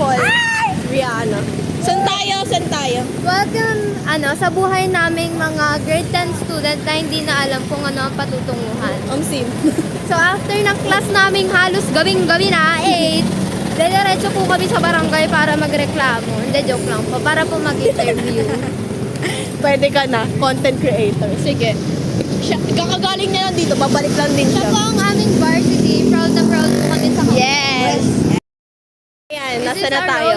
Paul. Rihanna. Saan tayo? Saan tayo? Welcome, sa buhay naming mga grade 10 student na hindi na alam kung ano ang patutunguhan. Sim. So, after ng class naming halos gawing-gabi na, 8, diretso po kami sa barangay para magreklamo. Hindi, joke lang po. Para po mag-interview. Pwede ka na. Content creator. Sige. Kakagaling niya lang dito. Babalik lang din Siya siya. po ang aming varsity. Proud na proud po kami sa kanya. Yes! Ayan, nasa na tayo?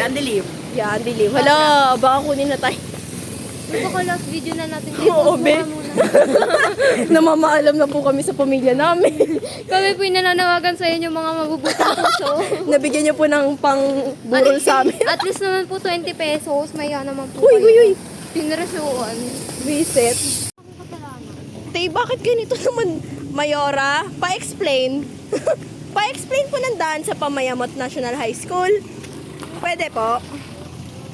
Dilim. Yan, dilim. Hala, baka kunin na tayo. Baka last video na natin. Oo, be. Namamaalam na po kami sa pamilya namin. Kami po yung nananawagan sa inyo mga mabubutang puso. Nabigyan niyo po ng pang-burol sa amin. At least naman po 20 pesos. Maya naman po Uy, uy, uy. Pinresuan. Visit. Tay, bakit ganito naman, Mayora? Pa-explain. Pa-explain po ng daan sa Pamayamot National High School. Pwede po.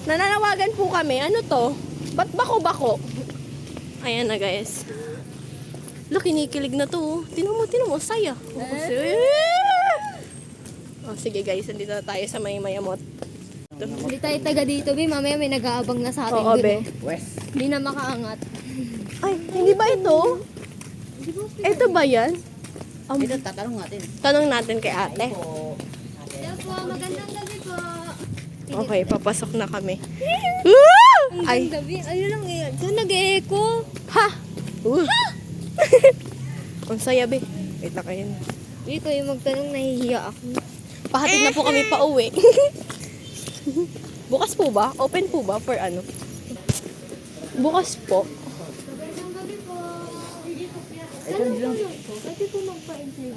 Nananawagan po kami. Ano to? Ba't bako-bako? Ayan na, guys. Look, kinikilig na to. Tinan mo, saya. Oh, sige guys, nandito na tayo sa Mayamot. Hindi tayo taga dito, be. Mamaya may nag-aabang na sa atin. Oo, be. West. Hindi na makaangat. Ay, hindi ba ito? Ito ba yan? Ito, tatanong natin. Tanong natin kay ate. Hello po, magandang gabi po. Okay, papasok na kami. Ay. Gabi, ayun lang eh. Saan nag-e-echo? Ha! Ang saya, be. Wait lang kayo. Hindi kayo magtanong, nahihiya ako. Pahatid na po kami pa uwi. Bukas po ba? Open po ba? For ano? Bukas po. Magandang gabi po. Ito, lang. Pwede po magpa-interview.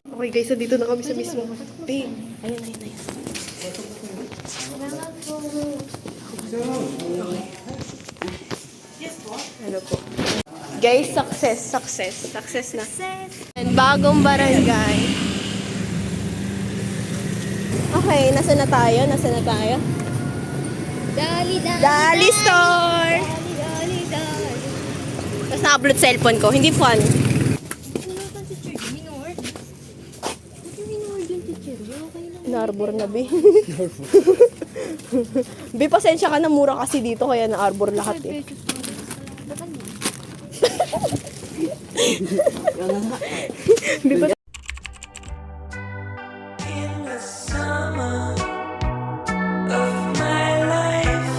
Okay guys, dito na kami sa mismo. Be, ayun. Salamat po. Ano po? Guys, success na. And bagong barangay. Okay, nasa na tayo? Dali. Dali Store! Dali. Tapos na-upload cellphone ko. Hindi fun. Ano ba si teacher? Minord? Ba't yung minord yung teacher? Okay lang. Na-arbor na, Be. Be, pasensya ka na, mura kasi dito, kaya na-arbor lahat eh. Be, In the summer of my life,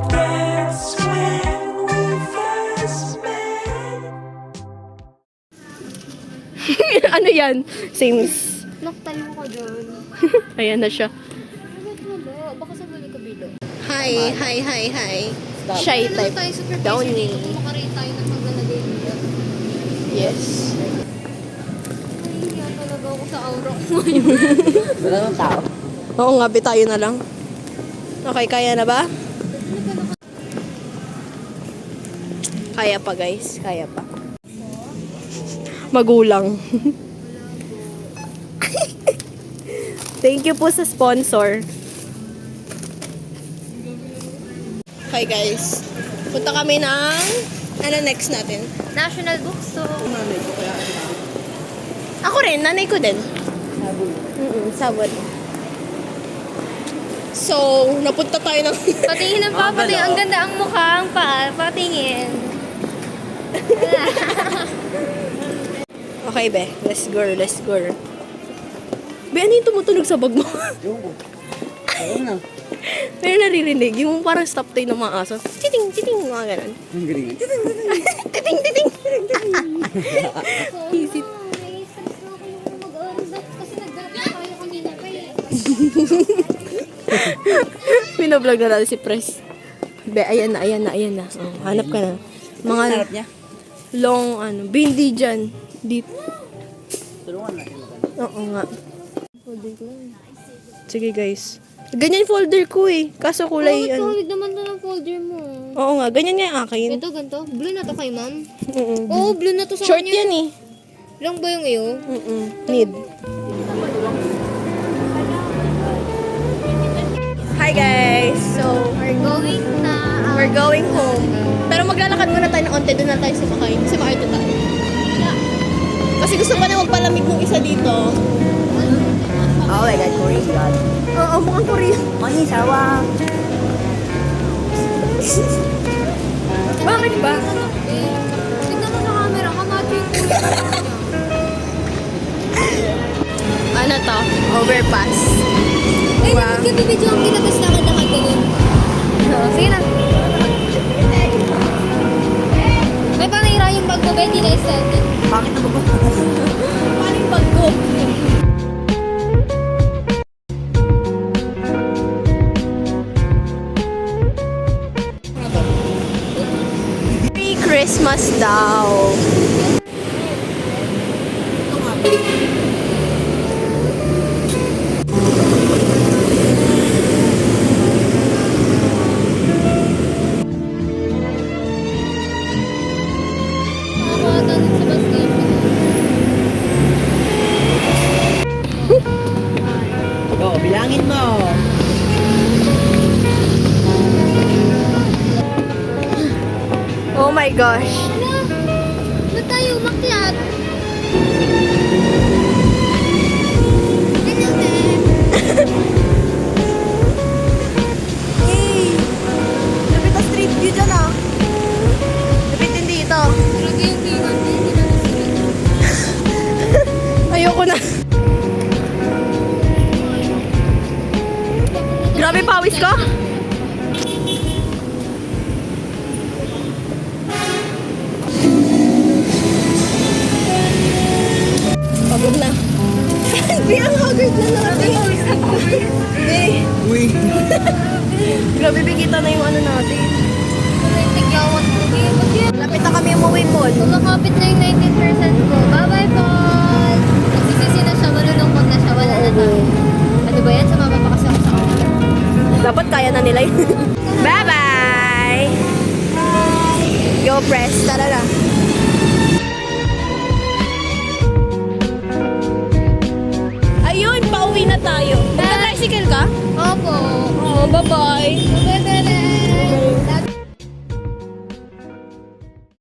that's when we first met. ano yan? Sims. Naktayo ko dun. Ayan na siya. Bakit mo ba? Baka sa bali kabilo. Hi. Shy type. Tayo super Downy. busy dito. Kumakarin tayo ng maglalagay dito. Yes. Nahihiya talaga ako sa aura ko ngayon. Wala nang tao. Oo nga, Be, tayo na lang. Okay, kaya na ba? Kaya pa, guys. Kaya pa. Magulang. Thank you po sa sponsor. Okay, guys. Punta kami ng... Ano next natin? National Bookstore. Ako rin, nanay ko din. Sabon. So, napunta tayo ng... Patingin ng papa, ang ganda ang mukha, ang pa, patingin. Okay, be. Let's go. Be, ano yung tumutunog sa bag mo? Yung ko. Ayun na. Pero naririnig. Yung parang stop tayo ng mga aso. Titing, mga ganun. Ang galing. Titing. Easy. Nai-stress na ako yung mag-aaral kasi nag-aaral tayo kanina pa eh. Pinablog na natin si Pres. Be, ayan na. Oh, hanap ka na. Mga Harap niya. long, bindi dyan. Dito. Tulungan natin. Oo nga. Sige, guys. Ganyan folder ko eh. Kaso kulay, Solid naman to ng folder mo. Oo nga, ganyan nga yung akin. Ito, ganito. Blue na to kay ma'am. Mm-mm. Oo, blue na to sa Short kanya. yan eh. Lang ba yung iyo? Need. Hi guys! So, We're going na. we're going home. Pero maglalakad muna tayo ng onte. Doon na tayo sumakay. Sumakay to tayo. Kasi gusto pa na magpalamig ng isa dito. Oh my God, Korean. Oo, mukhang Korean. Mani, sawa. Bakit ba? Tignan mo sa camera, kamacho yung kuya. Ano to? Overpass. Ay, Wow. dapat yung video ang kita, tapos lakad-lakad ganun. Sige na. May pangira yung bag ko, hindi na extended. Bakit na ba? Paano yung bag ko? Merry Christmas daw. Nakakata dun sa bus station. Oo, bilangin mo. Oh my gosh. Ano? Ba't tayo umakyat? Ganyan eh. Hey! Lapit na street view dyan ah. Lapit din dito. Grabe yung gingan, hindi na nasirit. Ayoko na. Grabe pawis ko. Pagod na. Hindi, ang haggard na natin. Hindi. Uy. Grabe, bigita na yung ano natin. Tigyawan ko din. Ba't yan? Lapit na kami umuwi po. Kumakapit na yung 19% ko. Bye-bye, Paul! Nagsisisi na siya, malulungkot na siya, wala na tayo. Ano ba yan? Sumama pa kasi ako sa kanila. Dapat kaya na nila yun. Bye-bye! Go press. Tara na. Ayun, pauwi na tayo. Magka-tricycle ka? Opo. Oo, bye-bye. Bye-bye, Bebe.